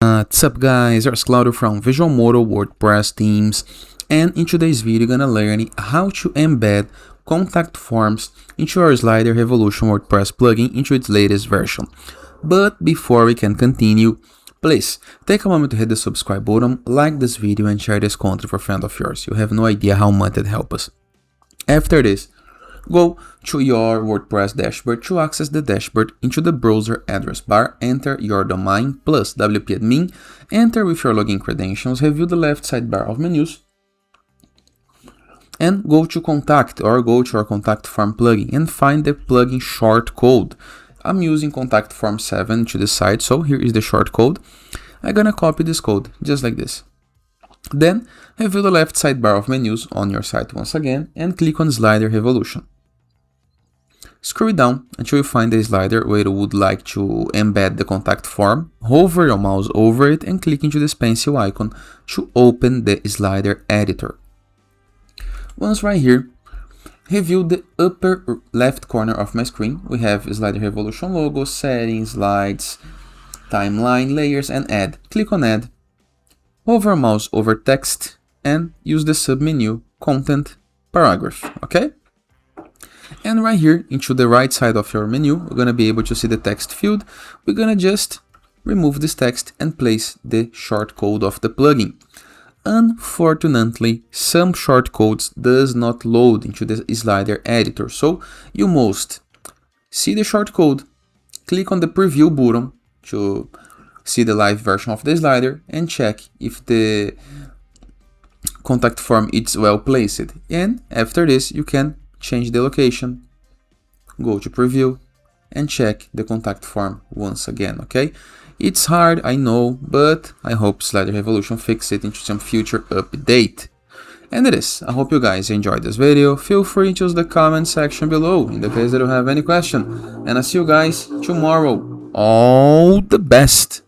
What's up guys, RevSlider from Visualmodo WordPress themes, and in today's video you're gonna learn how to embed contact forms into your Slider Revolution WordPress plugin into its latest version. But before we can continue, please take a moment to hit the subscribe button, like this video and share this content for a friend of yours. You have no idea how much it helps us. After this, go to your WordPress dashboard. To access the dashboard, into the browser address bar, enter your domain plus WP-admin, enter with your login credentials, review the left sidebar of menus, and go to contact or go to our contact form plugin and find the plugin shortcode. I'm using contact form 7 to the side, so here is the shortcode. I'm gonna copy this code just like this. Then review the left sidebar of menus on your site once again and click on Slider Revolution. Scroll down until you find the slider where you would like to embed the contact form. Hover your mouse over it and click into this pencil icon to open the slider editor. Once right here, review the upper left corner of my screen. We have Slider Revolution logo, settings, slides, timeline, layers, and add. Click on add. Hover mouse over text and use the submenu content paragraph, okay? And right here into the right side of your menu, we're gonna be able to see the text field. We're gonna just remove this text and place the shortcode of the plugin. Unfortunately, some shortcodes does not load into the slider editor, so you must see the shortcode, click on the preview button to see the live version of the slider and check if the contact form is well placed. And after this, you can change the location, go to preview and check the contact form once again, okay? It's hard, I know, but I hope Slider Revolution fix it into some future update. And it is. I hope you guys enjoyed this video. Feel free to use the comment section below in the case that you have any question. And I'll see you guys tomorrow. All the best!